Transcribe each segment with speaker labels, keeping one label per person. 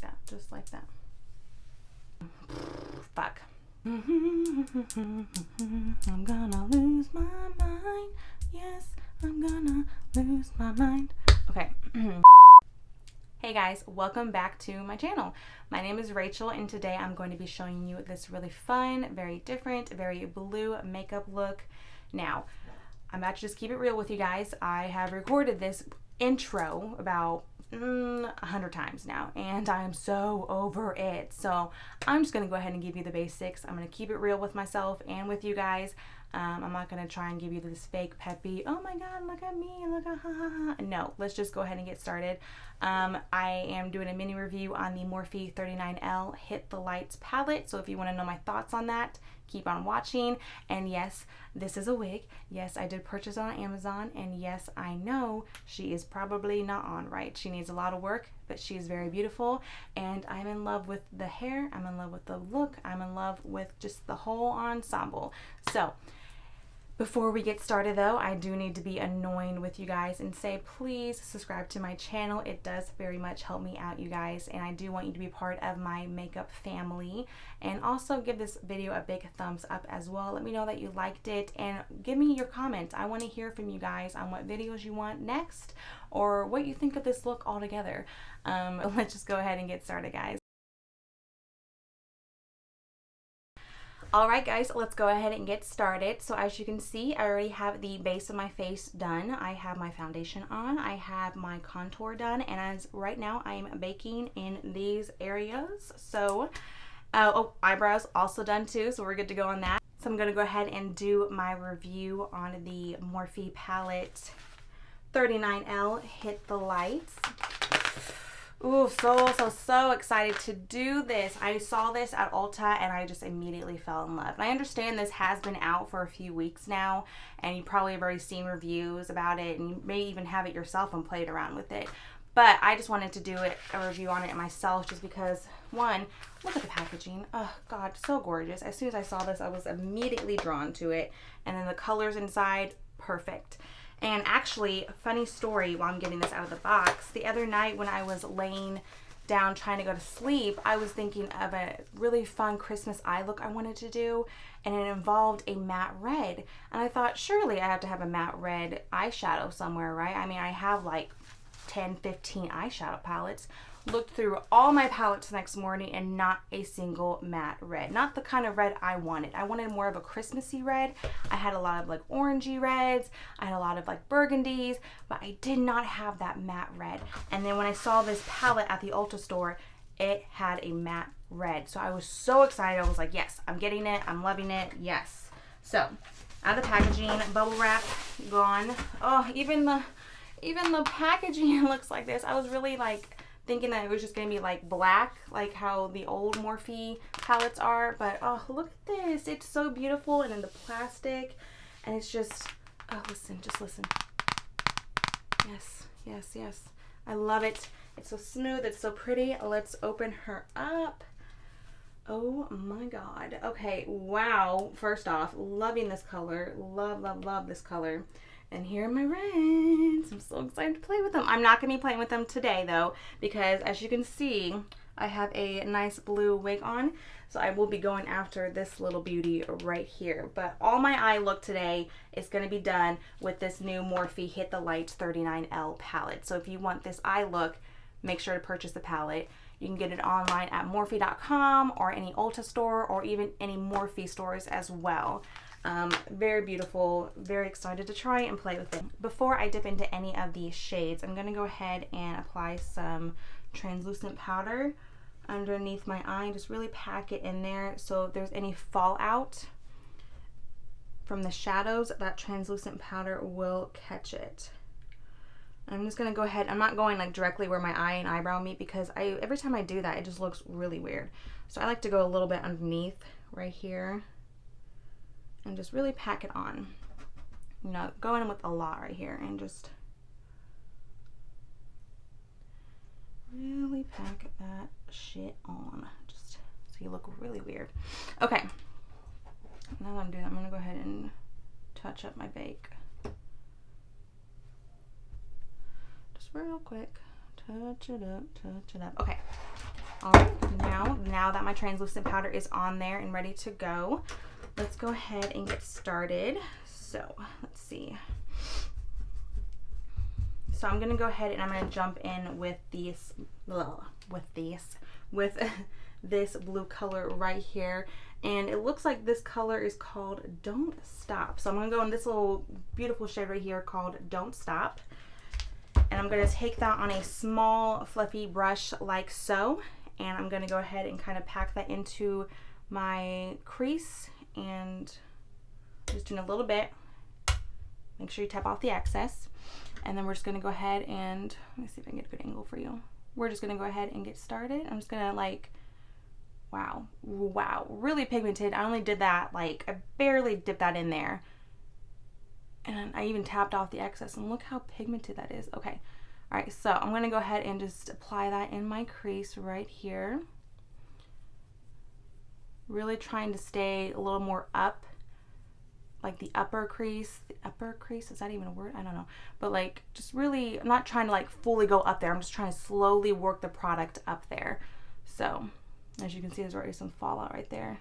Speaker 1: that, just like that. Fuck. I'm gonna lose my mind. Yes, I'm gonna lose my mind. Okay. Hey guys, welcome back to my channel. My name is Rachel and today I'm going to be showing you this really fun, very different, very blue makeup look. Now, I'm about to just keep it real with you guys. I have recorded this intro about 100 times now and I'm so over it. So I'm just gonna go ahead and give you the basics. I'm gonna keep it real with myself and with you guys. I'm not gonna try and give you this fake peppy, oh my god, look at me, look at ha ha ha. No, let's just go ahead and get started. I am doing a mini review on the Morphe 39L Hit the Lights palette. So if you want to know my thoughts on that, keep on watching. And yes, this is a wig. Yes, I did purchase it on Amazon. And yes, I know she is probably not on right. She needs a lot of work, but she is very beautiful. And I'm in love with the hair. I'm in love with the look. I'm in love with just the whole ensemble. So before we get started though, I do need to be annoying with you guys and say please subscribe to my channel. It does very much help me out, you guys, and I do want you to be part of my makeup family. And also give this video a big thumbs up as well. Let me know that you liked it and give me your comments. I want to hear from you guys on what videos you want next or what you think of this look altogether. Let's just go ahead and get started, guys. Alright guys, let's go ahead and get started. So as you can see, I already have the base of my face done. I have my foundation on. I have my contour done. And as right now, I am baking in these areas. So, eyebrows also done too. So we're good to go on that. So I'm going to go ahead and do my review on the Morphe palette 39L Hit the Lights. Ooh, so excited to do this. I saw this at Ulta and I just immediately fell in love. And I understand this has been out for a few weeks now and you probably have already seen reviews about it and you may even have it yourself and played around with it. But I just wanted to do a review on it myself just because, one, look at the packaging. Oh god, so gorgeous. As soon as I saw this, I was immediately drawn to it. And then the colors inside, perfect. And actually, funny story while I'm getting this out of the box, the other night when I was laying down trying to go to sleep, I was thinking of a really fun Christmas eye look I wanted to do, and it involved a matte red. And I thought, surely I have to have a matte red eyeshadow somewhere, right? I mean, I have like 10, 15 eyeshadow palettes. Looked through all my palettes the next morning and not a single matte red. Not the kind of red I wanted. I wanted more of a Christmassy red. I had a lot of like orangey reds. I had a lot of like burgundies, but I did not have that matte red. And then when I saw this palette at the Ulta store, it had a matte red. So I was so excited. I was like, yes, I'm getting it. I'm loving it. Yes. So out of the packaging, bubble wrap gone. Oh, even the packaging looks like this. I was really like thinking that it was just gonna be like black, like how the old Morphe palettes are, but oh, look at this. It's so beautiful, and in the plastic, and it's just, oh, listen, just listen. Yes, yes, yes. I love it. It's so smooth, it's so pretty. Let's open her up. Oh my god. Okay, wow. First off, loving this color. Love this color. And here are my reds. I'm so excited to play with them. I'm not going to be playing with them today though, because as you can see, I have a nice blue wig on. So I will be going after this little beauty right here. But all my eye look today is going to be done with this new Morphe Hit the Lights 39L palette. So if you want this eye look, make sure to purchase the palette. You can get it online at Morphe.com or any Ulta store or even any Morphe stores as well. Very beautiful, very excited to try and play with it. Before I dip into any of these shades, I'm going to go ahead and apply some translucent powder underneath my eye. Just really pack it in there so if there's any fallout from the shadows, that translucent powder will catch it. I'm just going to go ahead, I'm not going like directly where my eye and eyebrow meet because every time I do that, it just looks really weird. So I like to go a little bit underneath right here and just really pack it on. You know, go in with a lot right here and just really pack that shit on. Just so you look really weird. Okay, now that I'm doing that, I'm gonna go ahead and touch up my bake. Just real quick. Touch it up, touch it up. Okay. All right, now that my translucent powder is on there and ready to go, let's go ahead and get started. So let's see. So I'm gonna go ahead and I'm gonna jump in with this blue color right here, and it looks like this color is called Don't Stop. So I'm gonna go in this little beautiful shade right here called Don't Stop, and I'm gonna take that on a small fluffy brush like so, and I'm gonna go ahead and kind of pack that into my crease, and just doing a little bit. Make sure you tap off the excess. And then we're just gonna go ahead and, let me see if I can get a good angle for you. We're just gonna go ahead and get started. I'm just gonna like, wow, really pigmented. I only did that, like, I barely dipped that in there. And I even tapped off the excess, and look how pigmented that is. Okay, all right, so I'm gonna go ahead and just apply that in my crease right here. Really trying to stay a little more up, like the upper crease, is that even a word? I don't know. But like, just really, I'm not trying to like fully go up there. I'm just trying to slowly work the product up there. So as you can see, there's already some fallout right there.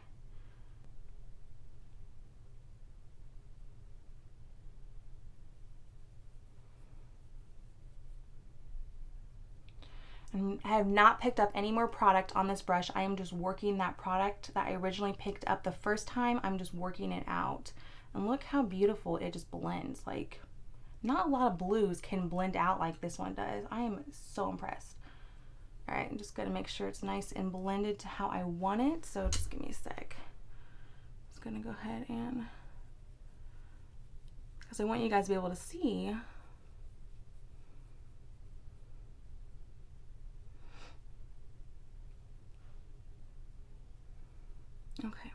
Speaker 1: And I have not picked up any more product on this brush. I am just working that product that I originally picked up the first time. I'm just working it out. And look how beautiful it just blends. Like, not a lot of blues can blend out like this one does. I am so impressed. All right, I'm just gonna make sure it's nice and blended to how I want it. So just give me a sec. I'm just gonna go ahead and, because I want you guys to be able to see. Okay.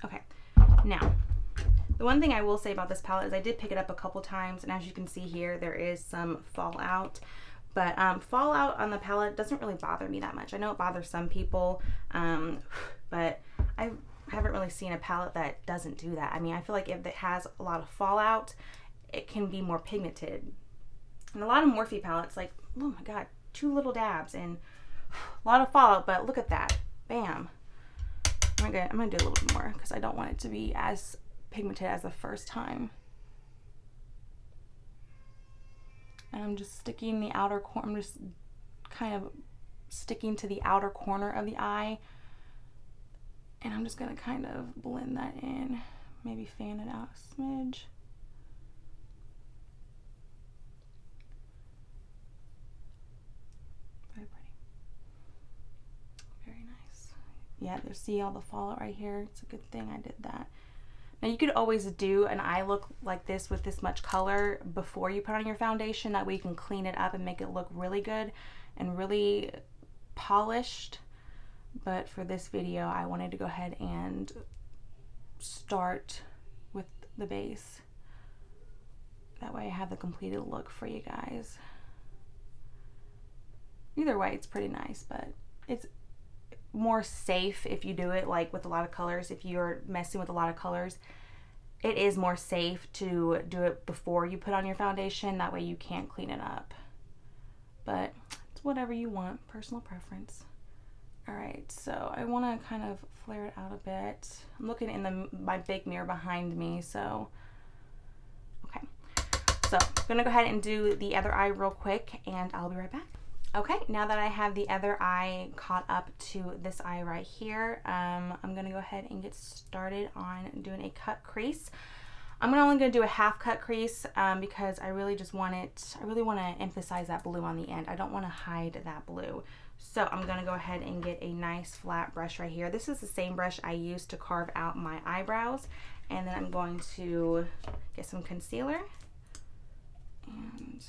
Speaker 1: Okay, now, the one thing I will say about this palette is I did pick it up a couple times, and as you can see here, there is some fallout. But fallout on the palette doesn't really bother me that much. I know it bothers some people, but I haven't really seen a palette that doesn't do that. I mean, I feel like if it has a lot of fallout, it can be more pigmented. And a lot of Morphe palettes, like, oh my god, 2 little dabs and a lot of fallout, but look at that. Bam. I'm gonna do a little bit more because I don't want it to be as pigmented as the first time. And I'm just sticking the outer corner, I'm just kind of sticking to the outer corner of the eye. And I'm just gonna kind of blend that in, maybe fan it out a smidge. Very pretty. Very nice. Yeah, you see all the fallout right here. It's a good thing I did that. Now you could always do an eye look like this with this much color before you put on your foundation. That way you can clean it up and make it look really good and really polished. But for this video, I wanted to go ahead and start with the base. That way I have the completed look for you guys. Either way, it's pretty nice, but it's more safe if you do it like with a lot of colors. If you're messing with a lot of colors, it is more safe to do it before you put on your foundation. That way you can't clean it up. But it's whatever you want, personal preference. All right, so I want to kind of flare it out a bit. I'm looking in my big mirror behind me, so okay. So I'm gonna go ahead and do the other eye real quick, and I'll be right back. Okay, now that I have the other eye caught up to this eye right here, I'm gonna go ahead and get started on doing a cut crease. I'm only gonna do a half cut crease because I really want to emphasize that blue on the end. I don't want to hide that blue. So I'm gonna go ahead and get a nice flat brush right here. This is the same brush I used to carve out my eyebrows. And then I'm going to get some concealer and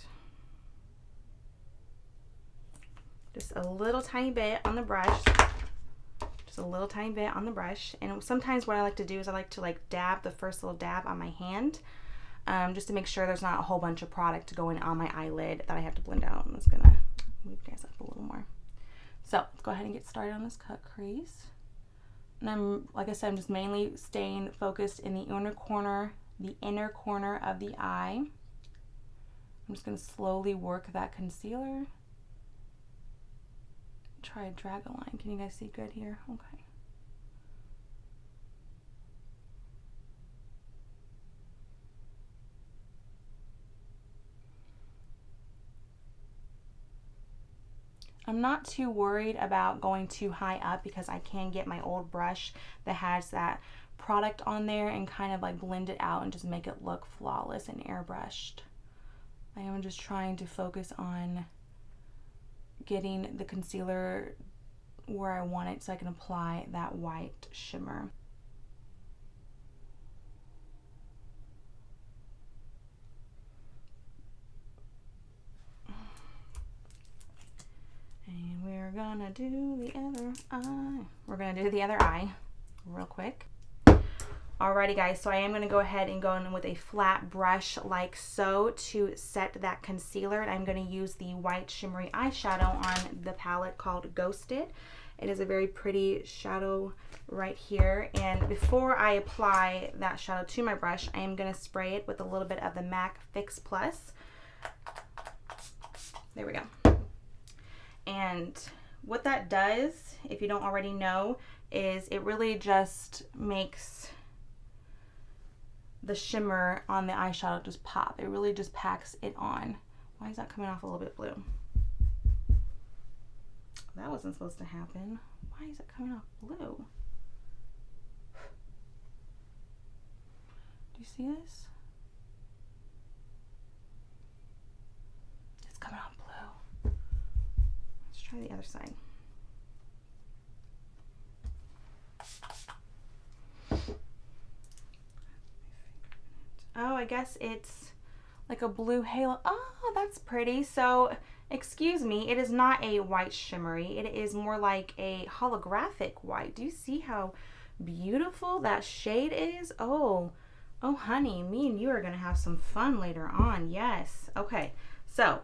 Speaker 1: just a little tiny bit on the brush. Just a little tiny bit on the brush. And sometimes what I like to do is I like to dab the first little dab on my hand, just to make sure there's not a whole bunch of product going on my eyelid that I have to blend out. I'm just gonna move you guys up a little more. So let's go ahead and get started on this cut crease. And like I said, I'm just mainly staying focused in the inner corner of the eye. I'm just going to slowly work that concealer. Try a drag a line. Can you guys see good here? Okay. I'm not too worried about going too high up because I can get my old brush that has that product on there and kind of like blend it out and just make it look flawless and airbrushed. I am just trying to focus on getting the concealer where I want it so I can apply that white shimmer. And we're gonna do the other eye. We're gonna do the other eye real quick. Alrighty guys, so I am gonna go ahead and go in with a flat brush like so to set that concealer. And I'm gonna use the white shimmery eyeshadow on the palette called Ghosted. It is a very pretty shadow right here. And before I apply that shadow to my brush, I am gonna spray it with a little bit of the MAC Fix Plus. There we go. And what that does, if you don't already know, is it really just makes the shimmer on the eyeshadow just pop. It really just packs it on. Why is that coming off a little bit blue? That wasn't supposed to happen. Why is it coming off blue? Do you see this? It's coming off blue. Let's try the other side. Oh, I guess it's like a blue halo. Oh, that's pretty. So, excuse me, it is not a white shimmery. It is more like a holographic white. Do you see how beautiful that shade is? Oh, honey, me and you are going to have some fun later on. Yes. Okay, so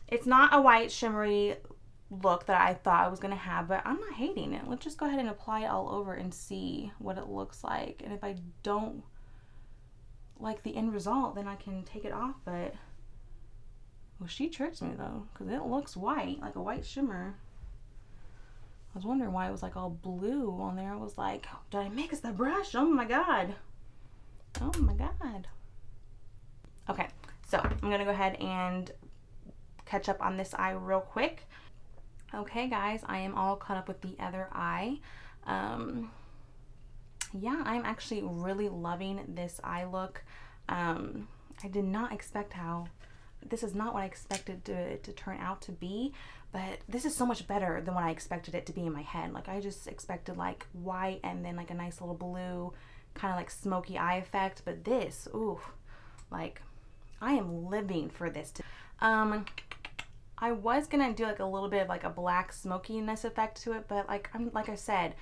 Speaker 1: it's not a white shimmery look that I thought I was going to have, but I'm not hating it. Let's just go ahead and apply it all over and see what it looks like. And if I don't like the end result, then I can take it off. But well, she tricks me though, because it looks white, like a white shimmer. I was wondering why it was like all blue on there. I was like, did I mix the brush? Oh my god. Oh my god. Okay, so I'm gonna go ahead and catch up on this eye real quick. Okay guys, I am all caught up with the other eye. Yeah, I'm actually really loving this eye look. I did not expect this is not what I expected to turn out to be, but this is so much better than what I expected it to be in my head. Like I just expected like white and then like a nice little blue, kind of like smoky eye effect, but this, ooh, like I am living for this. I was gonna do like a little bit of like a black smokiness effect to it, but like I said,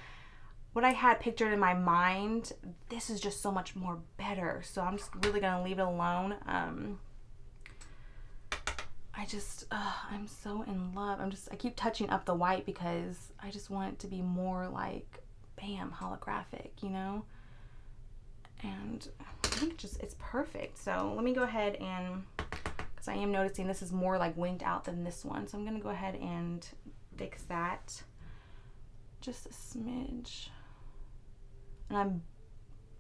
Speaker 1: what I had pictured in my mind, this is just so much more better. So I'm just really gonna leave it alone. I'm so in love. I keep touching up the white because I just want it to be more like, bam, holographic, you know? And I think it's perfect. So let me go ahead and, because I am noticing this is more like winged out than this one. So I'm gonna go ahead and fix that just a smidge. And I'm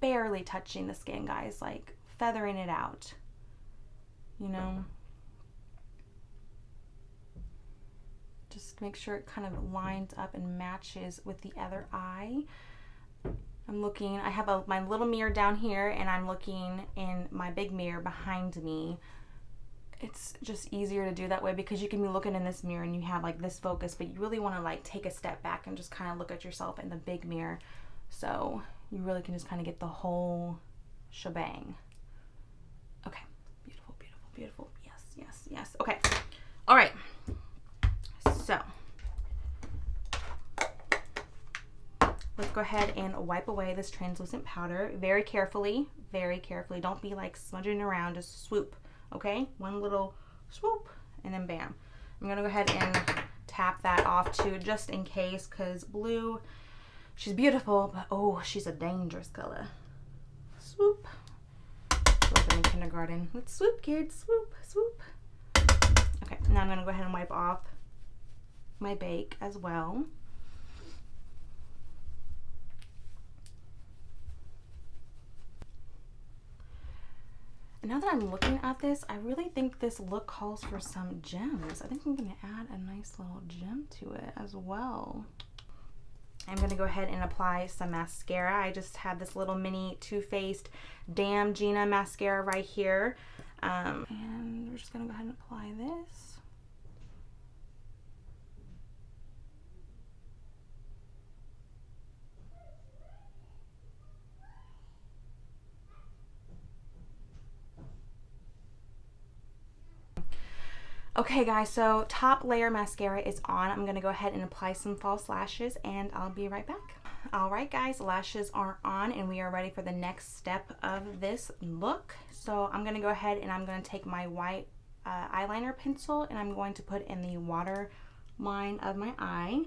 Speaker 1: barely touching the skin, guys, like feathering it out, you know? Just make sure it kind of lines up and matches with the other eye. I'm looking, I have my little mirror down here, and I'm looking in my big mirror behind me. It's just easier to do that way because you can be looking in this mirror and you have like this focus, but you really want to like take a step back and just kind of look at yourself in the big mirror. So you really can just kind of get the whole shebang. Okay, beautiful, beautiful, beautiful. Yes, yes, yes. Okay, all right. So let's go ahead and wipe away this translucent powder very carefully, very carefully. Don't be like smudging around, just swoop, okay? One little swoop and then bam. I'm gonna go ahead and tap that off too, just in case, because blue, she's beautiful, but oh, she's a dangerous color. Swoop. Like in kindergarten. Let's swoop, kids, swoop, swoop. I'm gonna go ahead and wipe off my bake as well. And now that I'm looking at this, I really think this look calls for some gems. I think I'm gonna add a nice little gem to it as well. I'm gonna go ahead and apply some mascara. I just have this little mini Too Faced Damn Gina mascara right here. And we're just gonna go ahead and apply this. Okay guys, so top layer mascara is on. I'm gonna go ahead and apply some false lashes and I'll be right back. All right guys, lashes are on and we are ready for the next step of this look. So I'm gonna go ahead and I'm gonna take my white eyeliner pencil and I'm going to put in the water line of my eye.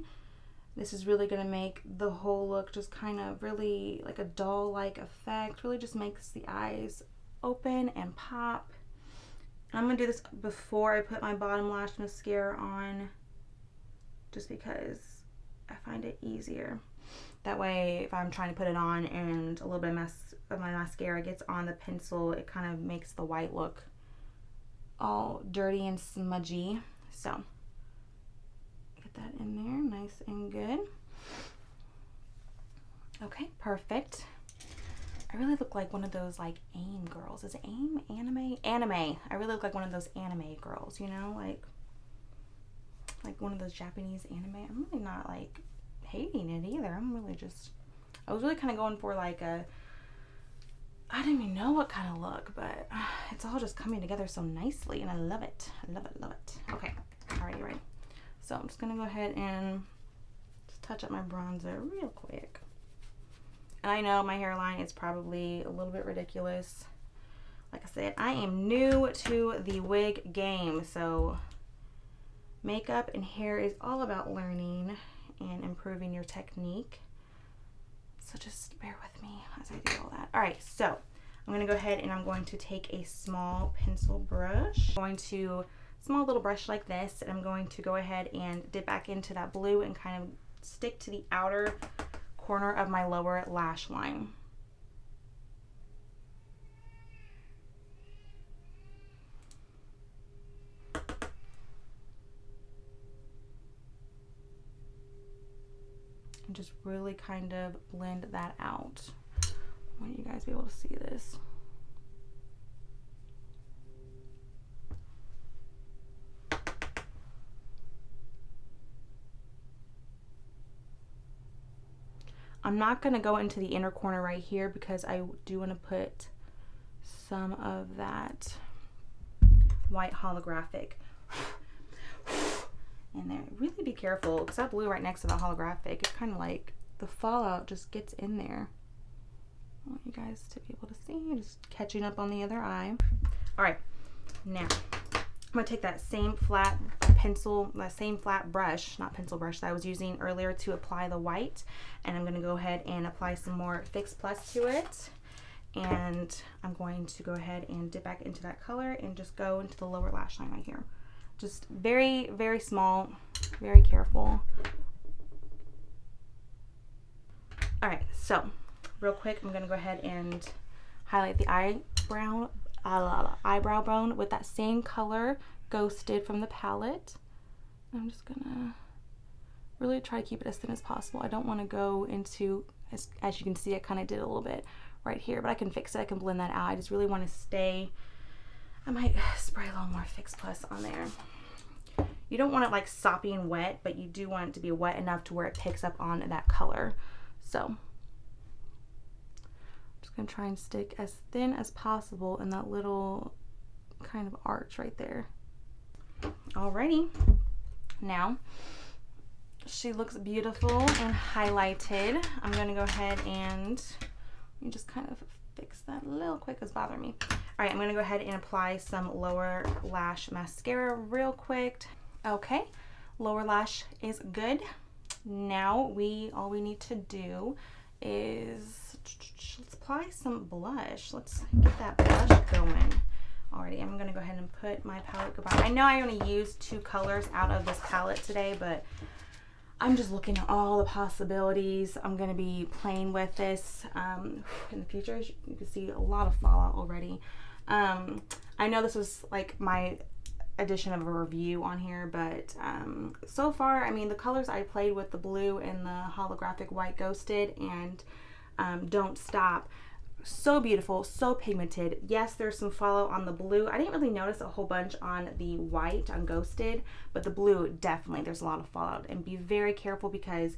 Speaker 1: This is really gonna make the whole look just kind of really like a doll-like effect. Really just makes the eyes open and pop. I'm gonna do this before I put my bottom lash mascara on, just because I find it easier. That way, if I'm trying to put it on and a little bit of my mascara gets on the pencil, it kind of makes the white look all dirty and smudgy. So, get that in there, nice and good. Okay, perfect. I really look like one of those like AIM girls. Is it AIM? Anime? Anime. I really look like one of those anime girls, you know, like one of those Japanese anime. I'm really not like hating it either. I'm really just, I was really kind of going for like a, I didn't even know what kind of look, but it's all just coming together so nicely and I love it. I love it, love it. Okay, alrighty, right. So I'm just gonna go ahead and just touch up my bronzer real quick. And I know my hairline is probably a little bit ridiculous. Like I said, I am new to the wig game, so makeup and hair is all about learning and improving your technique. So just bear with me as I do all that. All right, so I'm gonna go ahead and I'm going to take a small pencil brush. I'm going to, small little brush like this, and I'm going to go ahead and dip back into that blue and kind of stick to the outer corner of my lower lash line. And just really kind of blend that out. I want you guys to be able to see this. I'm not going to go into the inner corner right here because I do want to put some of that white holographic in there. Really be careful because that blue right next to the holographic, it kind of like the fallout just gets in there. I want you guys to be able to see, just catching up on the other eye. All right, now I'm going to take that same flat pencil, that same flat brush, not pencil brush, that I was using earlier to apply the white, and I'm going to go ahead and apply some more Fix Plus to it. And I'm going to go ahead and dip back into that color and just go into the lower lash line right here. Just very, very small, very careful. All right, so real quick, I'm going to go ahead and highlight the eyebrow bone with that same color, Ghosted, from the palette. I'm just gonna really try to keep it as thin as possible. I don't want to go into, as you can see, I kind of did a little bit right here, but I can fix it. I can blend that out. I just really want to stay, I might spray a little more Fix Plus on there. You don't want it like soppy and wet, but you do want it to be wet enough to where it picks up on that color. So just gonna try and stick as thin as possible in that little kind of arch right there. Alrighty, now she looks beautiful and highlighted. I'm gonna go ahead and just kind of fix that a little quick, it's bothering me. All right, I'm gonna go ahead and apply some lower lash mascara real quick. Okay, lower lash is good. Now all we need to do is let's apply some blush. Let's get that blush going. Alrighty, I'm gonna go ahead and put my palette goodbye. I know I only used 2 colors out of this palette today, but I'm just looking at all the possibilities. I'm gonna be playing with this in the future. You can see a lot of fallout already. I know this was like my edition of a review on here, but so far, I mean, the colors I played with, the blue and the holographic white ghosted and Don't Stop, so beautiful, so pigmented. Yes, there's some fallout on the blue. I didn't really notice a whole bunch on the white, on ghosted, but the blue, definitely there's a lot of fallout. And be very careful because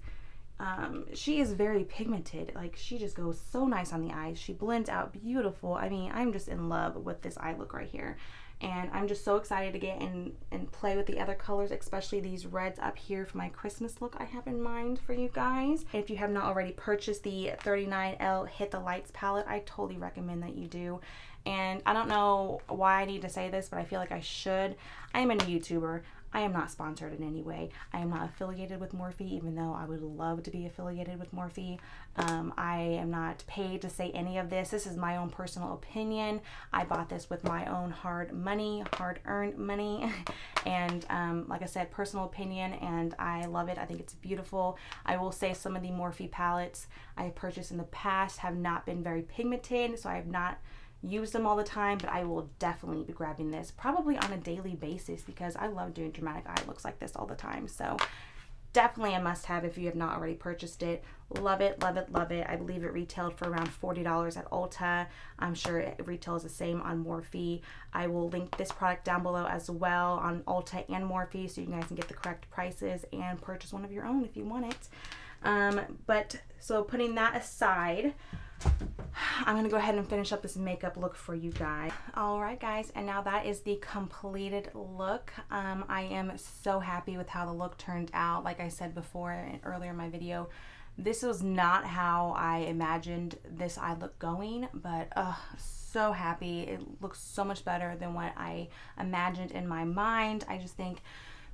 Speaker 1: she is very pigmented. Like, she just goes so nice on the eyes. She blends out beautiful. I mean, I'm just in love with this eye look right here. And I'm just so excited to get in and play with the other colors, especially these reds up here for my Christmas look I have in mind for you guys. If you have not already purchased the 39L Hit the Lights palette, I totally recommend that you do. And I don't know why I need to say this, but I feel like I should. I am a new YouTuber. I am not sponsored in any way. I am not affiliated with Morphe, even though I would love to be affiliated with Morphe. I am not paid to say any of this. This is my own personal opinion. I bought this with my own hard-earned money. And like I said, personal opinion, and I love it. I think it's beautiful. I will say some of the Morphe palettes I purchased in the past have not been very pigmented, so I have not use them all the time, but I will definitely be grabbing this probably on a daily basis because I love doing dramatic eye looks like this all the time. So definitely a must-have if you have not already purchased it. Love it, love it, love it. I believe it retailed for around $40 at Ulta. I'm sure it retails the same on Morphe. I will link this product down below as well on Ulta and Morphe so you guys can get the correct prices and purchase one of your own if you want it. But so putting that aside, I'm gonna go ahead and finish up this makeup look for you guys. All right, guys, and now that is the completed look. I am so happy with how the look turned out. Like I said before and earlier in my video, this was not how I imagined this eye look going, but so happy. It looks so much better than what I imagined in my mind. I just think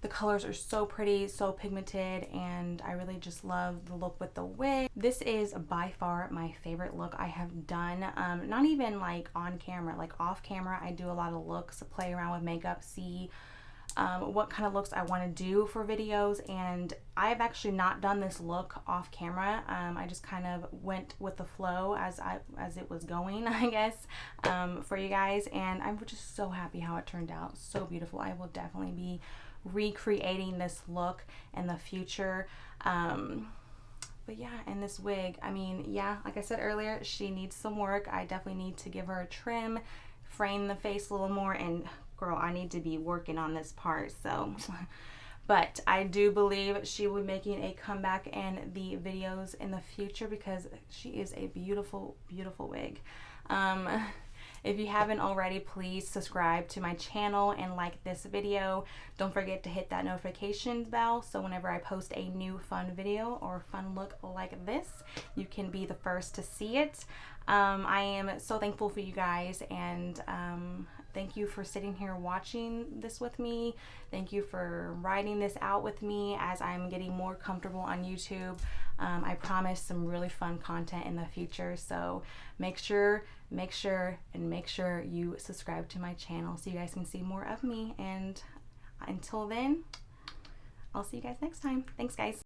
Speaker 1: the colors are so pretty, so pigmented, and I really just love the look with the wig. This is by far my favorite look I have done. Not even like on camera, like off camera, I do a lot of looks, play around with makeup, see what kind of looks I want to do for videos, and I've actually not done this look off camera. I just kind of went with the flow as it was going, I guess, for you guys, and I'm just so happy how it turned out. So beautiful. I will definitely be recreating this look in the future. But yeah, and this wig, I mean, yeah, like I said earlier, she needs some work. I definitely need to give her a trim, frame the face a little more, and girl, I need to be working on this part. So but I do believe she will be making a comeback in the videos in the future because she is a beautiful, beautiful wig. If you haven't already, please subscribe to my channel and like this video. Don't forget to hit that notification bell so whenever I post a new fun video or fun look like this, you can be the first to see it. I am so thankful for you guys, and thank you for sitting here watching this with me. Thank you for riding this out with me as I'm getting more comfortable on YouTube. I promise some really fun content in the future, so make sure you subscribe to my channel so you guys can see more of me. And until then, I'll see you guys next time. Thanks, guys.